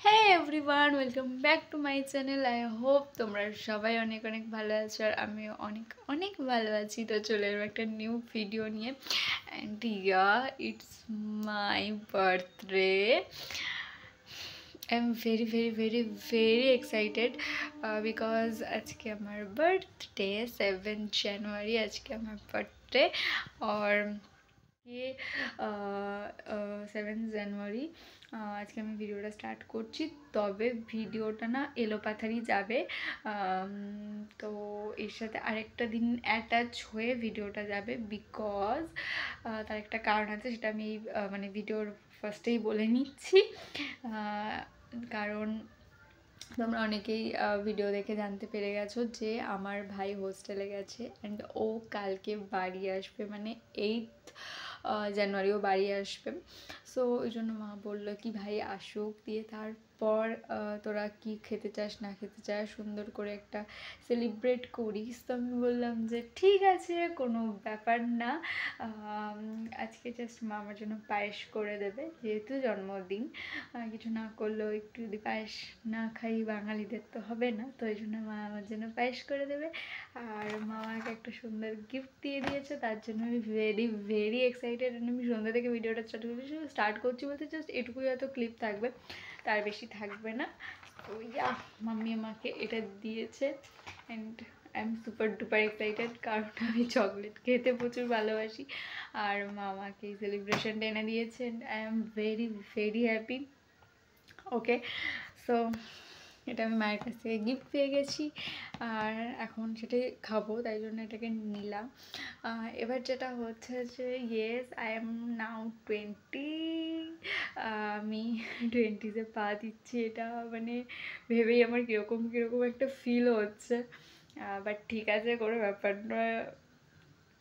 Hey everyone, welcome back to my channel. I hope তোমরা সবাই অনেক অনেক ভালো আছো আর আমিও অনেক অনেক ভালো আছি। তো চলে এলাম একটা নিউ ভিডিও নিয়ে and yeah, it's my birthday. I'm very excited because আজকে আমার বার্থডে 7 জানুয়ারি আজকে আমার বার্থডে और ये 7 জানুয়ারি আজকে আমি ভিডিওটা স্টার্ট করছি। তবে ভিডিওটা না এলোপাথারি যাবে, তো এর সাথে আরেকটা দিন অ্যাটাচ হয়ে ভিডিওটা যাবে বিকজ তার একটা কারণ আছে, সেটা আমি মানে ভিডিওর ফার্স্টেই বলে নিচ্ছি। কারণ তোমরা অনেকেই ভিডিও দেখে জানতে পেরে গেছো যে আমার ভাই হোস্টেলে গেছে অ্যান্ড ও কালকে বাড়ি আসবে, মানে 8 জানুয়ারিও বাড়ি আসবে। সো ওই জন্য মা বললো কি ভাই আসুক, দিয়ে তারপর তোরা কি খেতে চাস না খেতে চাস সুন্দর করে একটা সেলিব্রেট করিস। তো আমি বললাম যে ঠিক আছে, কোনো ব্যাপার না, আজকে জাস্ট মা আমার জন্য পায়েস করে দেবে, যেহেতু জন্মদিন কিছু না করলেও একটু যদি পায়েস না খাই বাঙালিদের তো হবে না। তো এই জন্য মা আমার জন্য পায়েস করে দেবে আর মা আমাকে একটা সুন্দর গিফট দিয়ে দিয়েছে, তার জন্য আমি ভেরি এক্সাইটেড। আমি সন্ধ্যা থেকে ভিডিওটা স্টার্ট করছি বলতে জাস্ট এটুকুই হয়তো ক্লিপ থাকবে, তার বেশি থাকবে না। তো ইয়া, মাম্মি আমাকে এটা দিয়েছে and I am super duper excited, কারণ আমি চকলেট খেতে প্রচুর ভালোবাসি আর মা আমাকে এই সেলিব্রেশনটা এনে দিয়েছে and I am very happy. Okay, so এটা আমি মায়ের কাছ থেকে গিফট পেয়ে গেছি আর এখন সেটাই খাবো, তাই জন্য এটাকে নিলাম। এবার যেটা হচ্ছে যে ইয়েস, আই এম নাও 20। আমি 20-তে পা দিচ্ছি, এটা মানে ভেবেই আমার কীরকম একটা ফিল হচ্ছে, বাট ঠিক আছে, কোনো ব্যাপার নয়।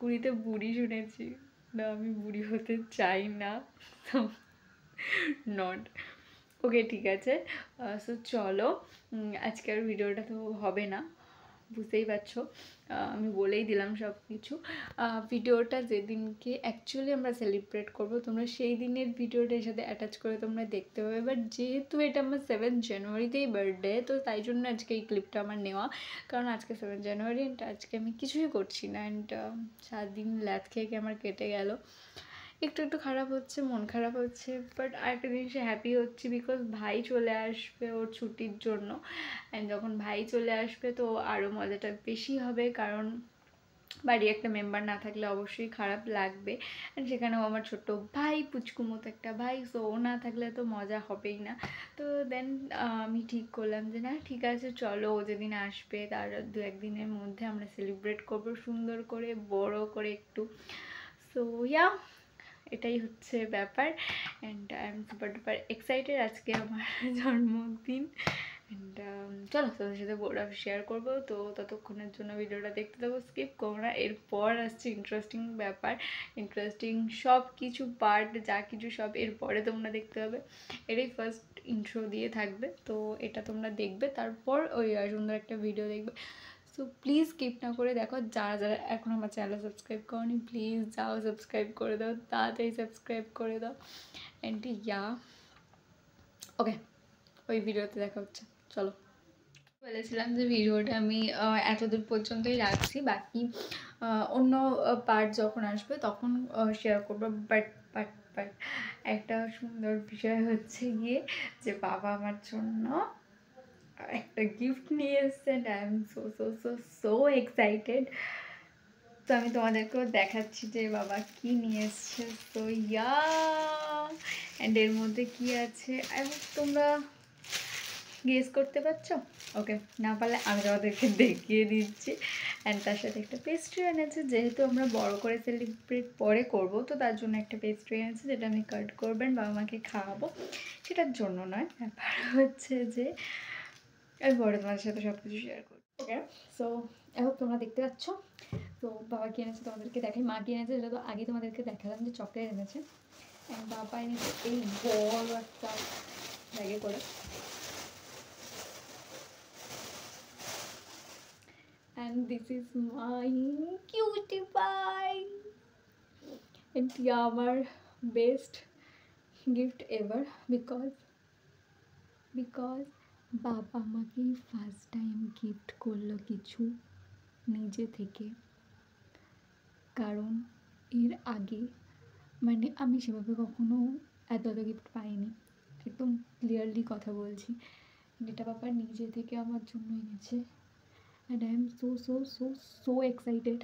20-তে বুড়ি শুনেছি না, আমি বুড়ি হতে চাই না, নট ওকে, ঠিক আছে। সো চলো, আজকের ভিডিওটা তো হবে না, বুঝতেই পারছো, আমি বলেই দিলাম সব কিছু। ভিডিওটা যেদিনকে অ্যাকচুয়ালি আমরা সেলিব্রেট করব তোমরা সেই দিনের ভিডিওটার সাথে অ্যাটাচ করে তোমরা দেখতে পাবে, বাট যেহেতু এটা আমার 7 জানুয়ারিতেই বার্থডে, তো তাই জন্য আজকে এই ক্লিপটা আমার নেওয়া। কারণ আজকে 7 জানুয়ারি অ্যান্ড আজকে আমি কিছুই করছি না অ্যান্ড 7 দিন ল্যাদ খেয়ে আমার কেটে গেল। একটু খারাপ হচ্ছে, মন খারাপ হচ্ছে, বাট আরেকটা জিনিসে হ্যাপি হচ্ছি বিকজ ভাই চলে আসবে ওর ছুটির জন্য অ্যান্ড যখন ভাই চলে আসবে তো আরও মজাটা বেশি হবে, কারণ বাড়ি একটা মেম্বার না থাকলে অবশ্যই খারাপ লাগবে অ্যান্ড সেখানেও আমার ছোট ভাই পুচকু মতো একটা ভাই, সো ও না থাকলে তো মজা হবেই না। তো দেন আমি ঠিক করলাম যে না ঠিক আছে চলো, ও যেদিন আসবে তার 2-1 দিনের মধ্যে আমরা সেলিব্রেট করবো সুন্দর করে বড় করে একটু। সো ইয়া, এটাই হচ্ছে ব্যাপার and I am super duper excited, আজকে আমার জন্মদিন অ্যান্ড চলো তোদের সাথে বোর্ড শেয়ার করবো। তো ততক্ষণের জন্য ভিডিওটা দেখতে দেবো, স্কিপ করবো না। এরপর আসছে ইন্টারেস্টিং ব্যাপার, ইন্টারেস্টিং সব কিছু পার্ট যা কিছু সব এরপরে তোমরা দেখতে হবে। এটাই ফার্স্ট ইন্ট্রো দিয়ে থাকবে, তো এটা তোমরা দেখবে, তারপর ওই সুন্দর একটা ভিডিও দেখবে। সো প্লিজ স্কিপ না করে দেখো, যারা যারা এখন আমার চ্যানেল সাবস্ক্রাইব করনি প্লিজ যাও সাবস্ক্রাইব করে দাও, তাড়াতাড়ি সাবস্ক্রাইব করে দাও অ্যান্ড ইয়া ওকে, ওই ভিডিওতে দেখা হচ্ছে, চলো। বলেছিলাম যে ভিডিওটা আমি এতদূর পর্যন্তই রাখছি, বাকি অন্য পার্ট যখন আসবে তখন শেয়ার করবো। বাট বাট বাট একটা সুন্দর বিষয় হচ্ছে গিয়ে যে বাবা আমার জন্য একটা গিফট নিয়ে এসছে and I am so excited. তো আমি তোমাদেরকেও দেখাচ্ছি যে বাবা কি নিয়ে এসছে। তো ইয়া, অ্যান্ড এর মধ্যে কি আছে তোমরা গেস করতে পারছো? ওকে, না পারলে আমি তোমাদেরকে দেখিয়ে দিচ্ছি। অ্যান্ড তার সাথে একটা পেস্ট্রি এনেছে, যেহেতু আমরা বড় করে সেলিব্রেট পরে করব, তো তার জন্য একটা পেস্ট্রি এনেছে যেটা আমি কাট করবেন বাবা মাকে খাওয়াবো, সেটার জন্য নয়। ব্যাপার হচ্ছে যে আমি পরে তোমাদের সাথে সব কিছু শেয়ার করবো। ওকে, সো এখন তোমরা দেখতে পাচ্ছ। তো বাবা কি এনেছে তোমাদেরকে দেখাই, মা কি এনেছে সেটা তো আগে তোমাদেরকে দেখালাম যে চকলেট এনেছে, অ্যান্ড বাবা এনেছে এই বড় একটা ব্যাগে করে। And this is my cutie pie. And yeah, our best gift ever, because because বাবা আমাকে ফার্স্ট টাইম গিফট করলো কিছু নিজে থেকে। কারণ এর আগে মানে আমি সেভাবে কখনো এত গিফট পাইনি, একদম ক্লিয়ারলি কথা বলছি। এটা বাবা নিজে থেকে আমার জন্য এনেছে and I am so excited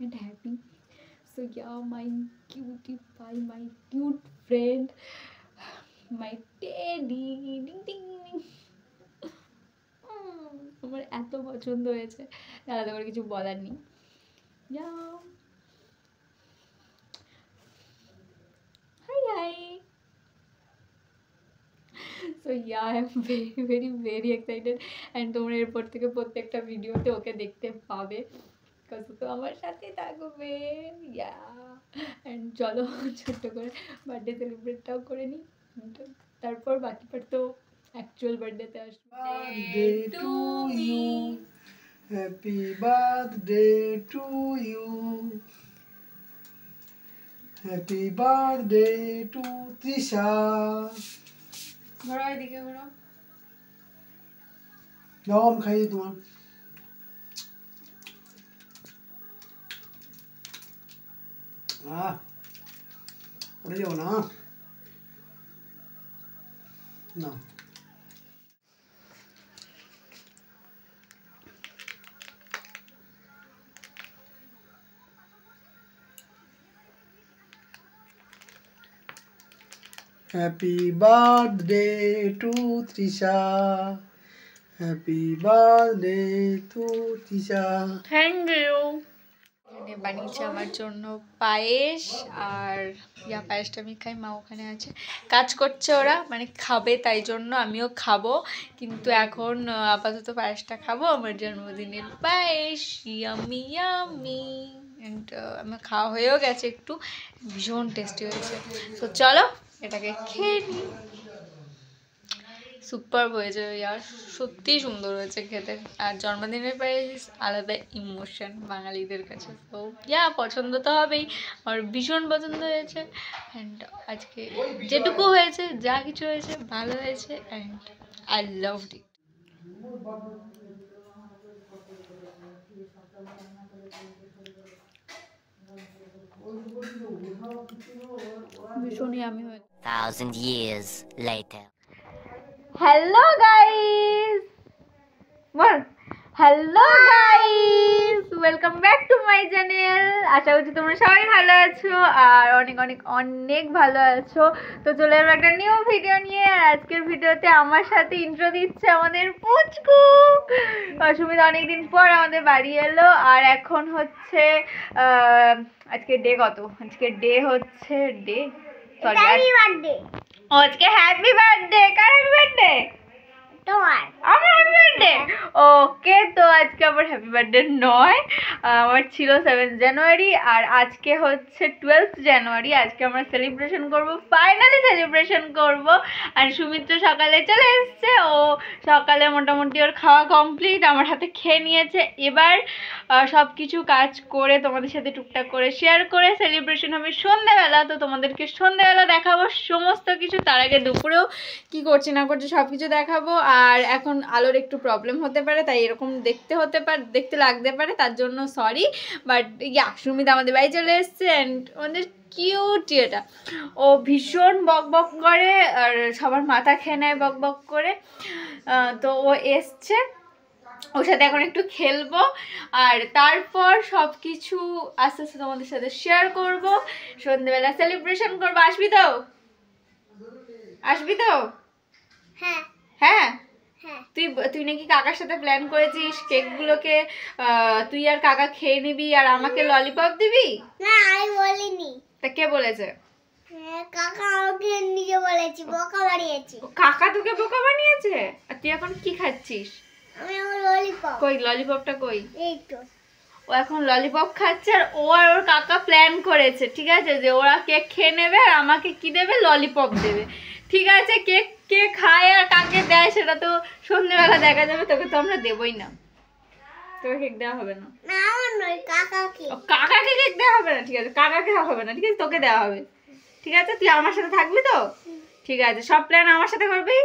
and happy. So yeah, my cutie pie, my cute friend, my teddy, ding ding ding. আমার এত পছন্দ হয়েছে, আলাদা করে কিছু বলার নেই। Yeah. Hi. So yeah, I am very excited and তোমরা এরপর থেকে প্রত্যেকটা ভিডিওতে ওকে দেখতে পাবে, কারণ তো আমার সাথে থাকবে। ইয়া এন্ড চলো ছোট্ট করে বার্থডে সেলিব্রেটটাও করে নিই, তারপর বাকি পার্ট তো অ্যাকচুয়াল বার্থডেতে আসবে। Birthday to you, happy birthday to you, happy birthday to Trisha. ঘোরাও এদিকে, ঘোরাও। যাও আমি খাইয়ে তোমার। পড়ে যাবো না না। Happy birthday to Trisha. Happy birthday to Trisha. Thank you. এখানে বানিয়েছে আমার জন্য পায়েস, আর পায়েসটা আমি খাই, মা ওখানে আছে কাজ করছে, ওরা মানে খাবে, তাই জন্য আমিও খাবো, কিন্তু এখন আপাতত পায়েসটা খাবো, আমার জন্মদিনের পায়েস। Yummy yummy. অ্যান্ড আমার খাওয়া হয়েও গেছে একটু, ভীষণ টেস্টি হয়েছে। তো চলো এটাকে খেয়ে নিই। সুপার হয়েছে ইয়ার, সত্যিই সুন্দর হয়েছে খেতে। আর জন্মদিনের পায়েস আলাদা ইমোশন বাঙালিদের কাছে, তো পছন্দ তো হবেই, আমার ভীষণ পছন্দ হয়েছে। অ্যান্ড আজকে যেটুকু হয়েছে, যা কিছু হয়েছে ভালো হয়েছে, অ্যান্ড আই লাভড ইট। ভীষণই আমি হয়েছে। 1,000 years later. Hello guys, hello guys, welcome back to my channel. আশা করছি তোমরা সবাই ভালো আছো আর অনেক অনেক অনেক ভালো আছো। তো চলে এলাম একটা নিউ ভিডিও নিয়ে। আর আজকের ভিডিওতে আমার সাথে ইন্ট্রো দিচ্ছে আমাদের পুচকু। সুমিতা অনেকদিন পর আমাদের বাড়ি এলো। আর এখন হচ্ছে আজকে ডে কত? আজকে ডে হচ্ছে সরি বার্থডে। আজকে হ্যাপি বার্থডে। কার হ্যাপি বার্থডে? তোমার। আমার হ্যাপি বার্থডে। ওকে, তো আজকে আমার হ্যাপি বার্থডে নয়, আমার ছিল 7 জানুয়ারি, আর আজকে হচ্ছে 12 জানুয়ারি। আজকে আমরা সেলিব্রেশন করব, ফাইনালি সেলিব্রেশন করব। আর সুমিত্র সকালে চলে এসছে, ও সকালে মোটামুটি ওর খাওয়া কমপ্লিট, আমার হাতে খেয়ে নিয়েছে। এবার সব কিছু কাজ করে তোমাদের সাথে টুকটাক করে শেয়ার করে সেলিব্রেশন হবে সন্ধ্যাবেলা। তো তোমাদেরকে সন্ধ্যাবেলা দেখাবো সমস্ত কিছু, তার আগে দুপুরেও কি করছি না করছি সব কিছু দেখাবো। আর এখন আলোর একটু প্রবলেম হতে পারে, তাই এরকম দেখতে লাগতে পারে, তার জন্য সরি। বাট সুমিত আমাদের বাড়ি চলে এসছে, অ্যান্ড আমাদের কিউট এটা, ও ভীষণ বক বক করে আর সবার মাথা খেয়ে নেয় বক বক করে। তো ও এসছে, ওর সাথে এখন একটু খেলবো, আর তারপর সব কিছু আস্তে আস্তে তোমাদের সাথে শেয়ার করব। সন্ধ্যেবেলা সেলিব্রেশন করবো, আসবি তো? আসবি তো? হ্যাঁ হ্যাঁ। তুই নাকি কাকার সাথে প্ল্যান করেছিস কেকগুলোকে তুই আর কাকা খেয়ে নিবি আর আমাকে ললিপপ দিবি? না, আমি বলিনি। তা কে বলেছে? কাকা আমাকে নিজে বলেছি, বোকা বানিয়েছি। কাকা তোকে বোকা বানিয়েছে? আর তুই এখন কি খাচ্ছিস? আমি আমার ললিপপ। কই ললিপপটা কই? এই তো। ও এখন ললিপপ খাচ্ছে, আর ও আর ওর কাকা প্ল্যান করেছে, ঠিক আছে, যে ওরা কেক খেয়ে নেবে আর আমাকে কি দেবে? ললিপপ দেবে। ঠিক আছে, কেক কে খায় আর কাকে দেয় সেটা তো সন্ধ্যেবেলা দেখা যাবে, তোকে তো আমরা দেবই না, তোকে কেক দেওয়া হবে না। না, আমার নয়, কাকাকে। কাকাকে কেক দেওয়া হবে না, ঠিক আছে, কাকাকে হবে না, ঠিক আছে, তোকে দেওয়া হবে। ঠিক আছে, তুই আমার সাথে থাকবি তো? ঠিক আছে, সব প্ল্যান আমার সাথে করবি?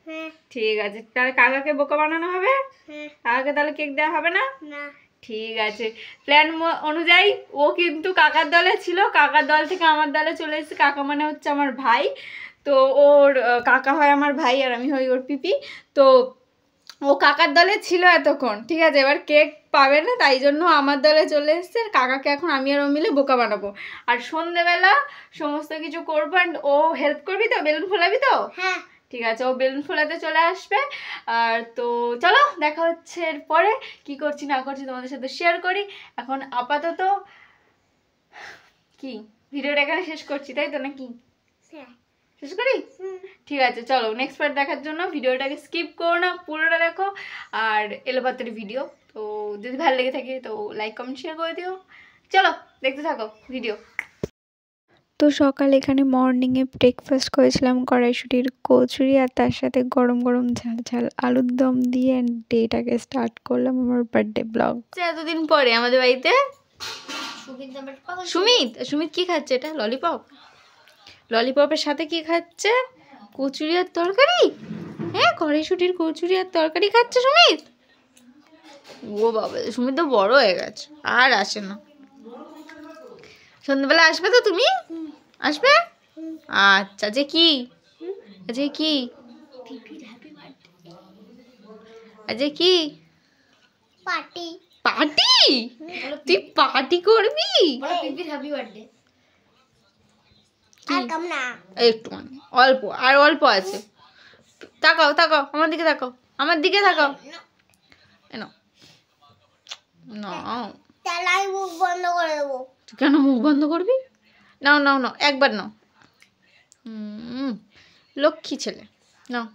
হ্যাঁ ঠিক আছে, তাহলে কাকাকে বোকা বানানো হবে? হ্যাঁ কাকাকে তাহলে কেক দেওয়া হবে না? না ঠিক আছে, প্ল্যান অনুযায়ী ও কিন্তু কাকার দলে ছিল, কাকার দল থেকে আমার দলে চলে এসেছে। কাকা মানে হচ্ছে আমার ভাই, তো ওর কাকা হয় আমার ভাই আর আমি হই ওর পিপি। তো ও কাকার দলে ছিল এতক্ষণ, ঠিক আছে, এবার কেক পাবে না তাই জন্য আমার দলে চলে এসছে। কাকাকে এখন আমি আর ও মিলে বোকা বানাবো, আর সন্ধেবেলা সমস্ত কিছু করবো। অ্যান্ড ও হেল্প করবি তো, বেলুন ফোলাবি তো? হ্যাঁ ঠিক আছে, ও বেলুন ফোলাতে চলে আসবে। আর তো চলো দেখা হচ্ছে এরপরে, কি করছি না করছি তোমাদের সাথে শেয়ার করি। এখন আপাতত কি ভিডিওটা এখানে শেষ করছি, তাই তো নাকি? হ্যাঁ শেষ করি? ঠিক আছে, চলো নেক্সট পার্ট দেখার জন্য ভিডিওটাকে স্কিপ করো না, পুরোটা দেখো। আর এলোপাতারি ভিডিও, তো যদি ভালো লেগে থাকে তো লাইক কমেন্ট শেয়ার করে দিও। চলো দেখতে থাকো ভিডিও। তো সকালে এখানে মর্নিংয়ে ব্রেকফাস্ট করেছিলাম কড়াইশুটির কচুরি, আর তার সাথে গরম গরম ঝাল ঝাল আলুর দম দিয়ে ডেটাকে স্টার্ট করলাম আমার বার্থডে ব্লগ। এতদিন পরে আমাদের বাড়িতে সুবিধ নাম্বার পাগল সুমিত সুমিত কি খাচ্ছে? এটা ললিপপ। ললিপপের সাথে কি খাচ্ছে? কচুরি আর তরকারি। হ্যাঁ, কড়াইশুটির কচুরি আর তরকারি খাচ্ছে সুমিত। ও বাবা, সুমিত তো বড় হয়ে গেছে, আর আসে না। সন্ধ্যাবেলা আসবে তো তুমি? আসবে? আচ্ছা, যে কি আজকে কি আজকে কি পার্টি পার্টি? তুই পার্টি করবি? বলো পিপির হ্যাপি বার্থডে আর কম না একটুখানি অল্প, আর অল্প আছে। তাকাও তাকাও আমার দিকে, তাকাও আমার দিকে, তাকাও। এনো না, তাহলে আমি মুখ বন্ধ করে দেবো তুই কেন মুখ বন্ধ করবি? নাও নাও নাও, একবার নাও। লক্ষ্মী ছেলে, নাও।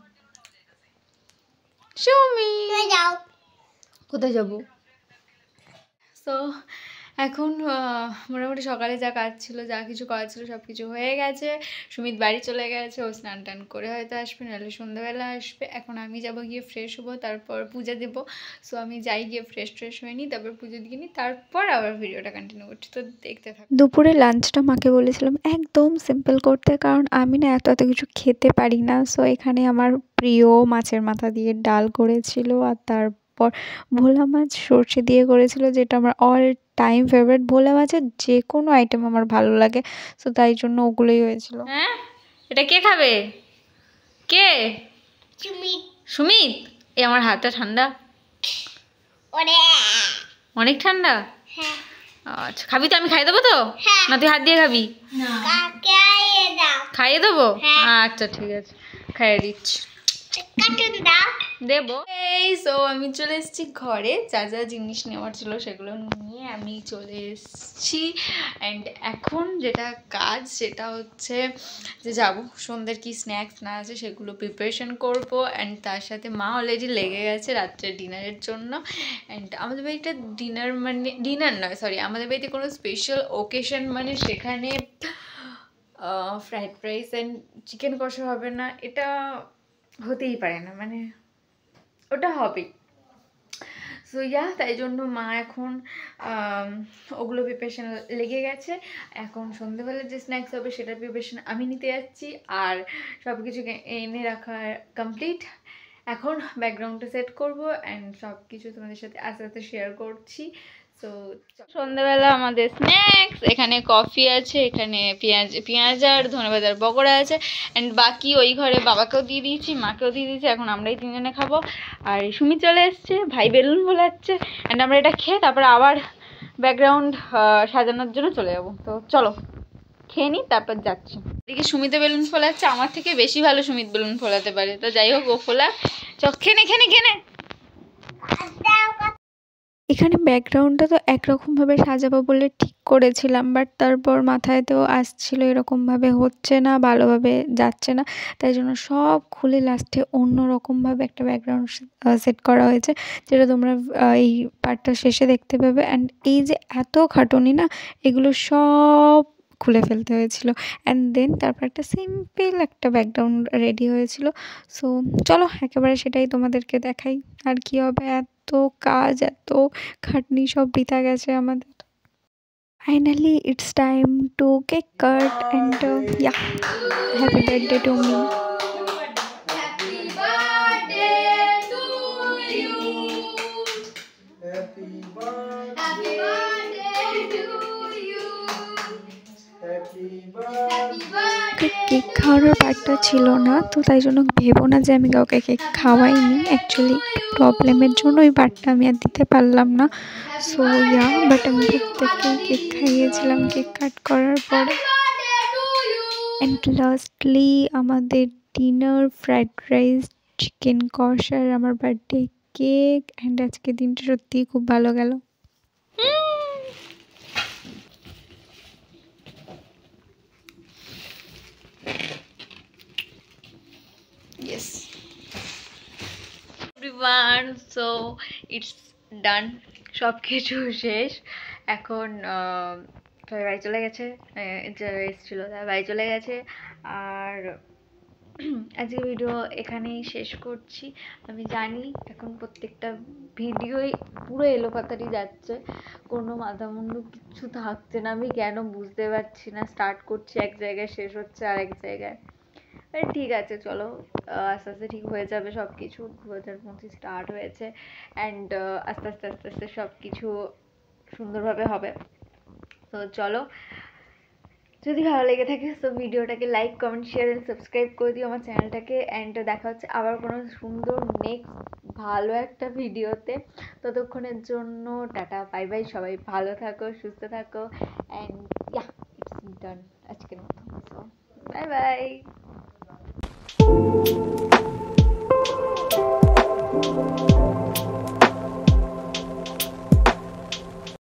সুমি, তুমি যাও কোথায় যাবো? তো এখন মোটামুটি সকালে যা কাজ ছিল, যা কিছু করার ছিল সব কিছু হয়ে গেছে। সুমিত বাড়ি চলে গেছে, ও স্নান টান করে হয়তো আসবে, নাহলে সন্ধ্যাবেলা আসবে। এখন আমি যাব গিয়ে ফ্রেশ হবো, তারপর পূজা দেবো। সো আমি যাই, গিয়ে ফ্রেশ হয়ে নিই, তারপর পুজো দিয়ে নিই, তারপর আবার ভিডিওটা কন্টিনিউ করছি। তো দেখতে থাকো। দুপুরে লাঞ্চটা মাকে বলেছিলাম একদম সিম্পল করতে, কারণ আমি না এত কিছু খেতে পারি না। সো এখানে আমার প্রিয় মাছের মাথা দিয়ে ডাল করেছিল, আর তারপর ভোলা মাছ সর্ষে দিয়ে করেছিল, যেটা আমার অল টাইম ফেভারিট। ভোলা মাছের যে কোনো আইটেম আমার ভালো লাগে, সো তাই জন্য ওগুলোই হয়েছিল। হ্যাঁ, এটা কে খাবে? কে? তুমি সুমিত। এই আমার হাতটা ঠান্ডা, ওরে অনেক ঠান্ডা। হ্যাঁ আচ্ছা, খাবি তো? আমি খাইয়ে দেবো তো? হ্যাঁ। না তুই হাত দিয়ে খাবি? কাকে আইয়ে দাও খাইয়ে দেবো? হ্যাঁ। আচ্ছা ঠিক আছে, খাইয়ে দিচ্ছি, কাটুন দাও দেবো। এই সো আমি চলে এসেছি ঘরে, যা যা জিনিস নেওয়ার ছিল সেগুলো নিয়ে আমি চলে এসেছি। অ্যান্ড এখন যেটা কাজ সেটা হচ্ছে যে যাব সন্ধ্যের কি স্ন্যাক্স না আছে সেগুলো প্রিপারেশন করব। অ্যান্ড তার সাথে মা অলরেডি লেগে গেছে রাত্রে ডিনারের জন্য। অ্যান্ড আমাদের বাড়িতে ডিনার মানে ডিনার নয়, সরি, আমাদের বাড়িতে কোনো স্পেশাল ওকেশন মানে সেখানে ফ্রাইড রাইস অ্যান্ড চিকেন কষা হবে না, এটা হতেই পারে না, মানে ওটা হবেই। সো তাই জন্য মা এখন ওগুলো প্রিপারেশন লেগে গেছে। এখন সন্ধ্যেবেলা যে স্ন্যাক্স হবে সেটার প্রিপারেশন আমি নিতে যাচ্ছি, আর সব কিছু এনে রাখা কমপ্লিট। এখন ব্যাকগ্রাউন্ডটা সেট করবো অ্যান্ড সব কিছু তোমাদের সাথে আস্তে আস্তে শেয়ার করছি। তো সন্ধ্যাবেলা আমাদের স্ন্যাক্স, এখানে কফি আছে, এখানে পেঁয়াজ আর ধনেপাতার পকোড়া আছে। অ্যান্ড বাকি ওই ঘরে বাবাকেও দিয়ে দিয়েছি, মাকেও দিয়ে দিয়েছি, এখন আমরাই তিনজনে খাবো। আর সুমি চলে এসছে, ভাই বেলুন ভোলাচ্ছে। অ্যান্ড আমরা এটা খেয়ে তারপর আবার ব্যাকগ্রাউন্ড সাজানোর জন্য চলে যাবো। তো চলো খেয়ে নিই, তারপর যাচ্ছি। এদিকে সুমিতে বেলুন ফোলাচ্ছে, আমার থেকে বেশি ভালো সুমিত বেলুন ফোলাতে পারে। তো যাই হোক, ও ফোলা খেনে খেনে খেনে। এখানে ব্যাকগ্রাউন্ডটা তো একরকমভাবে সাজাবো বলে ঠিক করেছিলাম, বাট তারপর মাথায় তো আসছিল এরকমভাবে হচ্ছে না, ভালোভাবে যাচ্ছে না, তাই জন্য সব খুলে লাস্টে অন্য রকমভাবে একটা ব্যাকগ্রাউন্ড সেট করা হয়েছে, যেটা তোমরা এই পার্টটা শেষে দেখতে পাবে। অ্যান্ড এই যে এত খাটুনি না, এগুলো সব খুলে ফেলতে হয়েছিল। অ্যান্ড দেন তারপর একটা সিম্পল একটা ব্যাকগ্রাউন্ড রেডি হয়েছিল। সো চলো একেবারে সেটাই তোমাদেরকে দেখাই। আর কি হবে, এত কাজ এত খাটনি সব বৃথা গেছে আমাদের। Finally it's time to cake cut and happy birthday to me. Happy birthday cake খাওয়ানোর পার্টটা ছিল না, তো তাই জন্য ভেবো না যে আমি কাউকে কেক খাওয়াইনি। অ্যাকচুয়ালি প্রবলেমের জন্য ওই পার্টটা আমি আর দিতে পারলাম না। সো ইয়া, বাট আমি প্রত্যেককেই কেক খাইয়েছিলাম কেক কাট করার পরে। অ্যান্ড লাস্টলি আমাদের ডিনার ফ্রাইড রাইস, চিকেন কষা আর আমার বার্থডে কেক। অ্যান্ড আজকে দিনটা সত্যিই খুব ভালো গেল। Yes. Everyone, so it's done. সব কিছু শেষ। এখন সবাই বাড়ি চলে গেছে, এসেছিল তাই বাড়ি চলে গেছে। আর আজকে ভিডিও এখানেই শেষ করছি। আমি জানি এখন প্রত্যেকটা ভিডিওই পুরো এলোপাতাড়ি যাচ্ছে, কোনো মাথা মুন্ডু কিচ্ছু থাকছে না। আমি কেন বুঝতে পারছি না, স্টার্ট করছি এক জায়গায়, শেষ হচ্ছে আরেক জায়গায়। ঠিক আছে, চলো আস্তে আস্তে ঠিক হয়ে যাবে সব কিছু। 2025 স্টার্ট হয়েছে, অ্যান্ড আস্তে আস্তে আস্তে আস্তে সব কিছু সুন্দরভাবে হবে। তো চলো, যদি ভালো লেগে থাকে তো ভিডিওটাকে like, comment, share and subscribe করে দিও আমার চ্যানেলটাকে। অ্যান্ড দেখা হচ্ছে আবার কোনো সুন্দর নেক্সট ভালো একটা ভিডিওতে। ততক্ষণের জন্য টাটা, বাই বাই। সবাই ভালো থাকো, সুস্থ থাকো। অ্যান্ড ইয়া, ইটস ডান আজকের মতো। So bye bye.